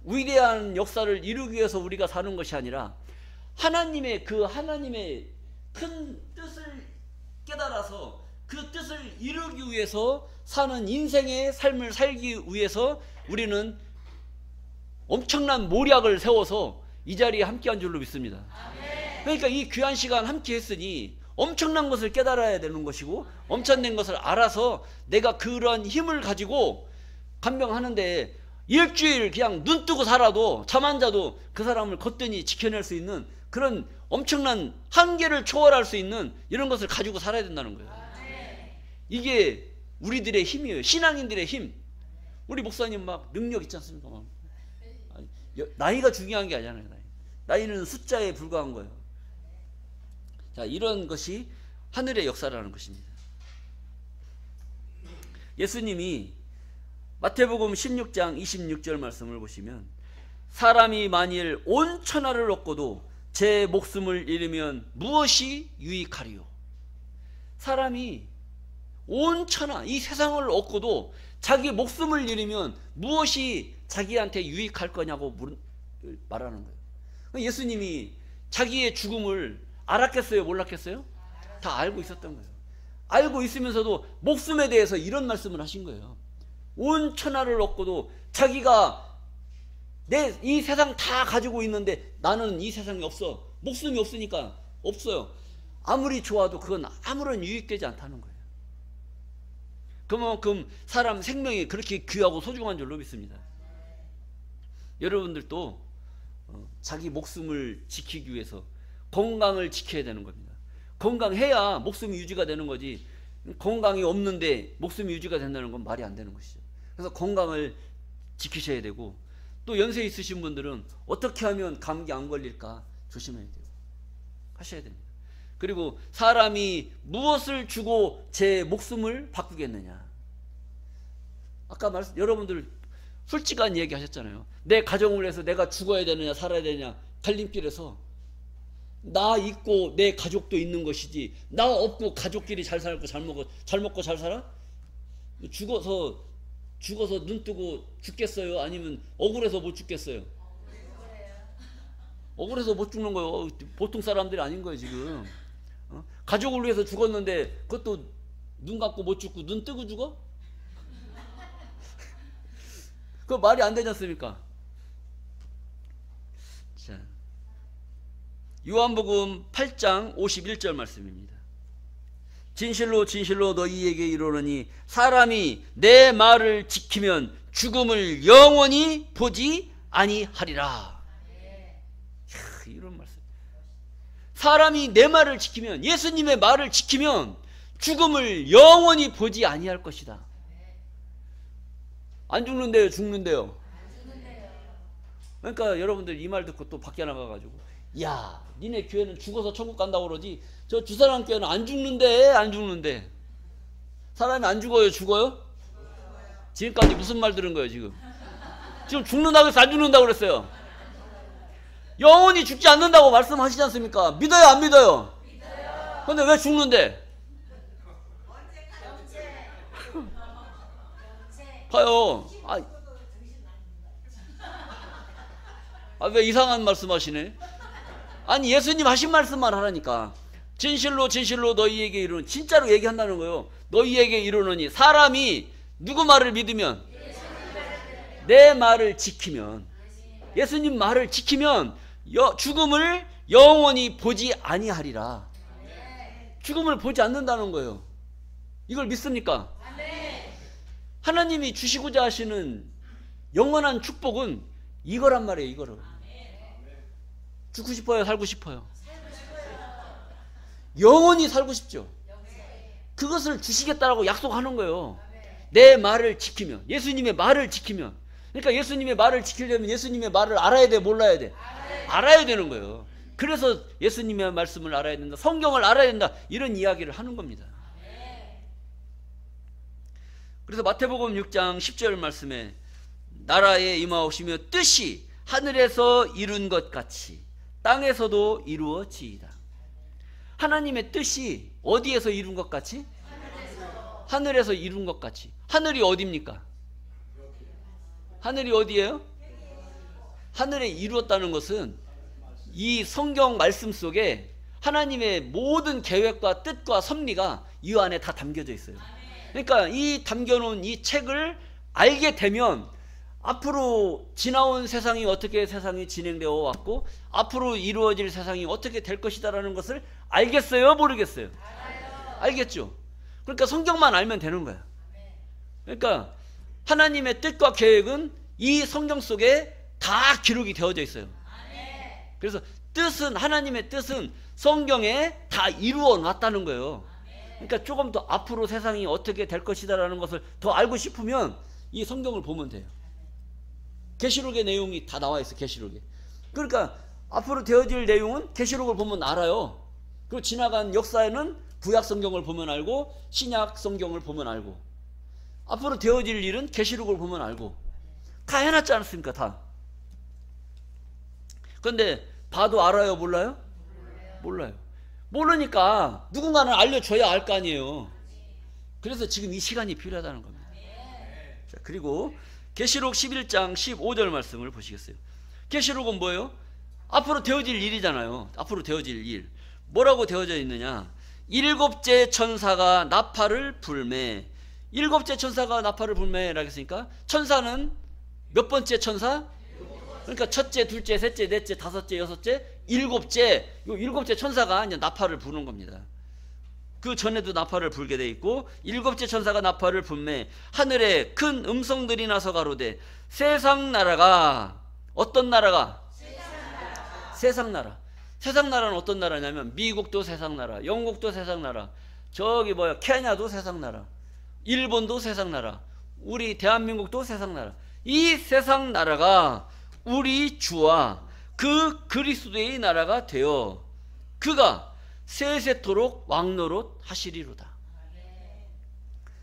위대한 역사를 이루기 위해서 우리가 사는 것이 아니라 하나님의 큰 뜻을 깨달아서 그 뜻을 이루기 위해서 사는 인생의 삶을 살기 위해서 우리는 엄청난 모략을 세워서 이 자리에 함께한 줄로 믿습니다. 그러니까 이 귀한 시간 함께 했으니 엄청난 것을 깨달아야 되는 것이고 엄청난 것을 알아서 내가 그런 힘을 가지고 간병하는데 일주일 그냥 눈 뜨고 살아도 잠 안 자도 그 사람을 거뜬히 지켜낼 수 있는 그런 엄청난 한계를 초월할 수 있는 이런 것을 가지고 살아야 된다는 거예요. 이게 우리들의 힘이에요. 신앙인들의 힘. 우리 목사님 막 능력 있지 않습니까? 나이가 중요한 게 아니잖아요. 나이는 숫자에 불과한 거예요. 자, 이런 것이 하늘의 역사라는 것입니다. 예수님이 마태복음 16장 26절 말씀을 보시면 사람이 만일 온 천하를 얻고도 제 목숨을 잃으면 무엇이 유익하리요? 사람이 온 천하, 이 세상을 얻고도 자기 목숨을 잃으면 무엇이 자기한테 유익할 거냐고 말하는 거예요. 예수님이 자기의 죽음을 알았겠어요? 몰랐겠어요? 다 알고 있었던 거예요. 알고 있으면서도 목숨에 대해서 이런 말씀을 하신 거예요. 온 천하를 얻고도 자기가 이 세상 다 가지고 있는데 나는 이 세상에 없어. 목숨이 없으니까 없어요. 아무리 좋아도 그건 아무런 유익되지 않다는 거예요. 그만큼 사람 생명이 그렇게 귀하고 소중한 줄로 믿습니다. 여러분들도 자기 목숨을 지키기 위해서 건강을 지켜야 되는 겁니다. 건강해야 목숨이 유지가 되는 거지, 건강이 없는데 목숨이 유지가 된다는 건 말이 안 되는 것이죠. 그래서 건강을 지키셔야 되고, 또 연세 있으신 분들은 어떻게 하면 감기 안 걸릴까 조심해야 돼요. 하셔야 됩니다. 그리고 사람이 무엇을 주고 제 목숨을 바꾸겠느냐. 아까 여러분들 솔직한 얘기 하셨잖아요. 내 가정을 위해서 내가 죽어야 되느냐 살아야 되느냐 갈림길에서 나 있고 내 가족도 있는 것이지 나 없고 가족끼리 잘 살고 잘 먹고 잘 살아? 죽어서 눈 뜨고 죽겠어요? 아니면 억울해서 못 죽겠어요? 억울해서 못 죽는 거예요. 보통 사람들이 아닌 거예요 지금. 가족을 위해서 죽었는데 그것도 눈 감고 못 죽고 눈 뜨고 죽어? 그거 말이 안 되지 않습니까? 자, 요한복음 8장 51절 말씀입니다. 진실로 진실로 너희에게 이르노니 사람이 내 말을 지키면 죽음을 영원히 보지 아니하리라. 이런 말씀. 사람이 내 말을 지키면, 예수님의 말을 지키면 죽음을 영원히 보지 아니할 것이다. 안 죽는데요, 죽는데요. 그러니까 여러분들 이 말 듣고 또 밖에 나가가지고, 야, 니네 교회는 죽어서 천국 간다고 그러지, 저 주사람 교회는 안 죽는데, 안 죽는데. 사람이 안 죽어요, 죽어요? 지금까지 무슨 말 들은 거예요, 지금? 지금 죽는다고 해서 안 죽는다고 그랬어요. 영원히 죽지 않는다고 말씀하시지 않습니까? 믿어요, 안 믿어요? 믿어요. 근데 왜 죽는데? 봐요. 왜 이상한 말씀 하시네? 아니, 예수님 하신 말씀만 하라니까. 진실로 진실로 너희에게 이르노니, 진짜로 얘기한다는 거예요. 너희에게 이르노니 사람이 누구 말을 믿으면, 내 말을 지키면, 예수님 말을 지키면 죽음을 영원히 보지 아니하리라. 죽음을 보지 않는다는 거예요. 이걸 믿습니까? 하나님이 주시고자 하시는 영원한 축복은 이거란 말이에요. 이거를. 죽고 싶어요? 살고 싶어요? 영원히 살고 싶죠. 그것을 주시겠다라고 약속하는 거예요. 내 말을 지키면, 예수님의 말을 지키면. 그러니까 예수님의 말을 지키려면 예수님의 말을 알아야 돼, 몰라야 돼? 알아야 되는 거예요. 그래서 예수님의 말씀을 알아야 된다, 성경을 알아야 된다, 이런 이야기를 하는 겁니다. 그래서 마태복음 6장 10절 말씀에 나라에 임하오시며 뜻이 하늘에서 이룬 것 같이 땅에서도 이루어지이다. 하나님의 뜻이 어디에서 이룬 것 같이? 하늘에서 이룬 것 같이. 하늘이 어디입니까? 하늘이 어디예요? 하늘에 이루었다는 것은 이 성경 말씀 속에 하나님의 모든 계획과 뜻과 섭리가 이 안에 다 담겨져 있어요. 그러니까 이 담겨놓은 이 책을 알게 되면 앞으로 지나온 세상이 어떻게 세상이 진행되어 왔고 앞으로 이루어질 세상이 어떻게 될 것이다라는 것을 알겠어요? 모르겠어요? 알겠죠? 그러니까 성경만 알면 되는 거야. 그러니까 하나님의 뜻과 계획은 이 성경 속에 다 기록이 되어져 있어요. 그래서 뜻은, 하나님의 뜻은 성경에 다 이루어 놨다는 거예요. 그러니까 조금 더 앞으로 세상이 어떻게 될 것이다라는 것을 더 알고 싶으면 이 성경을 보면 돼요. 계시록의 내용이 다 나와 있어, 계시록에. 그러니까 앞으로 되어질 내용은 계시록을 보면 알아요. 그리고 지나간 역사에는 구약 성경을 보면 알고 신약 성경을 보면 알고 앞으로 되어질 일은 계시록을 보면 알고 다 해놨지 않습니까? 다. 그런데 봐도 알아요? 몰라요? 몰라요. 모르니까 누군가는 알려줘야 알 거 아니에요. 그래서 지금 이 시간이 필요하다는 겁니다. 자, 그리고 계시록 11장 15절 말씀을 보시겠어요? 계시록은 뭐예요? 앞으로 되어질 일이잖아요. 앞으로 되어질 일. 뭐라고 되어져 있느냐? 일곱째 천사가 나팔을 불매. 일곱째 천사가 나팔을 불매라고 했으니까 천사는 몇 번째 천사? 그러니까 첫째, 둘째, 셋째, 넷째, 다섯째, 여섯째, 일곱째. 이 일곱째 천사가 이제 나팔을 부는 겁니다. 그 전에도 나팔을 불게 돼 있고 일곱째 천사가 나팔을 불매 하늘에 큰 음성들이 나서 가로되 세상 나라가 어떤 나라가? 세상 나라. 세상 나라는 어떤 나라냐면 미국도 세상 나라, 영국도 세상 나라, 저기 뭐야 케냐도 세상 나라, 일본도 세상 나라, 우리 대한민국도 세상 나라. 이 세상 나라가 우리 주와 그 그리스도의 나라가 되어 그가 세세토록 왕노릇 하시리로다.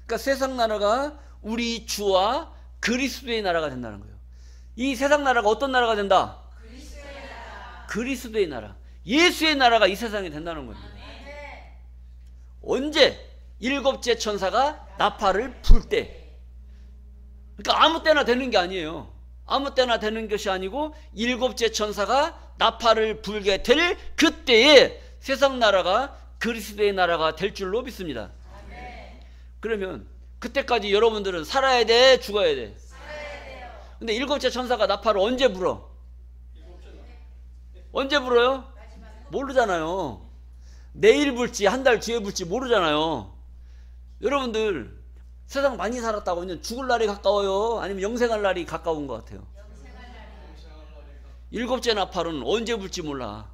그러니까 세상 나라가 우리 주와 그리스도의 나라가 된다는 거예요. 이 세상 나라가 어떤 나라가 된다? 그리스도의 나라. 그리스도의 나라. 예수의 나라가 이 세상에 된다는 겁니다. 언제? 일곱째 천사가 나팔을 불 때. 그러니까 아무 때나 되는 게 아니에요. 아무 때나 되는 것이 아니고 일곱째 천사가 나팔을 불게 될 그때에 세상 나라가 그리스도의 나라가 될 줄로 믿습니다. 그러면 그때까지 여러분들은 살아야 돼? 죽어야 돼? 살아야 돼요. 근데 일곱째 천사가 나팔을 언제 불어? 언제 불어요? 모르잖아요. 내일 불지 한 달 뒤에 불지 모르잖아요. 여러분들 세상 많이 살았다고 이제 죽을 날이 가까워요? 아니면 영생할 날이 가까운 것 같아요? 일곱째 나팔은 언제 불지 몰라.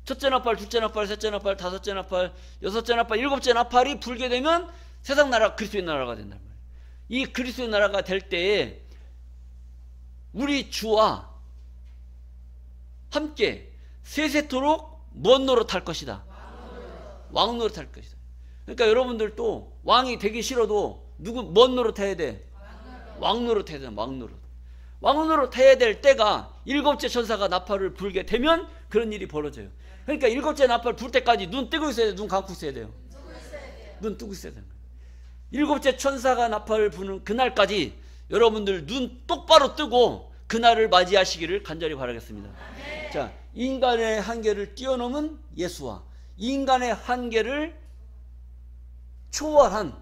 첫째 나팔, 둘째 나팔, 셋째 나팔, 다섯째 나팔, 여섯째 나팔, 일곱째 나팔이 불게 되면 세상 나라 그리스도의 나라가 된단 말이에요. 이 그리스도의 나라가 될 때에 우리 주와 함께 세세토록 무엇 노릇할 것이다? 왕 노릇할 것이다. 그러니까 여러분들도 왕이 되기 싫어도 무엇 노릇해야 돼? 왕 노릇해야 돼. 왕 노릇. 왕 노릇해야 될 때가 일곱째 천사가 나팔을 불게 되면 그런 일이 벌어져요. 그러니까 일곱째 나팔 불 때까지 눈 뜨고 있어야 돼요? 눈 감고 있어야 돼요? 눈 뜨고 있어야 돼요. 일곱째 천사가 나팔을 부는 그날까지 여러분들 눈 똑바로 뜨고 그날을 맞이하시기를 간절히 바라겠습니다. 자, 인간의 한계를 뛰어넘은 예수와 인간의 한계를 초월한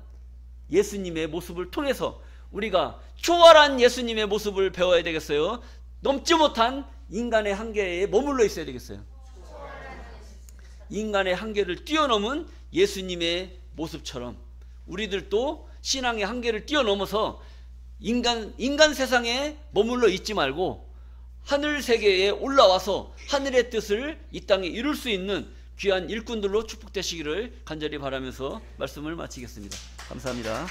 예수님의 모습을 통해서 우리가 초월한 예수님의 모습을 배워야 되겠어요? 넘지 못한 인간의 한계에 머물러 있어야 되겠어요? 인간의 한계를 뛰어넘은 예수님의 모습처럼 우리들도 신앙의 한계를 뛰어넘어서 인간 세상에 머물러 있지 말고 하늘 세계에 올라와서 하늘의 뜻을 이 땅에 이룰 수 있는 귀한 일꾼들로 축복되시기를 간절히 바라면서 말씀을 마치겠습니다. 감사합니다.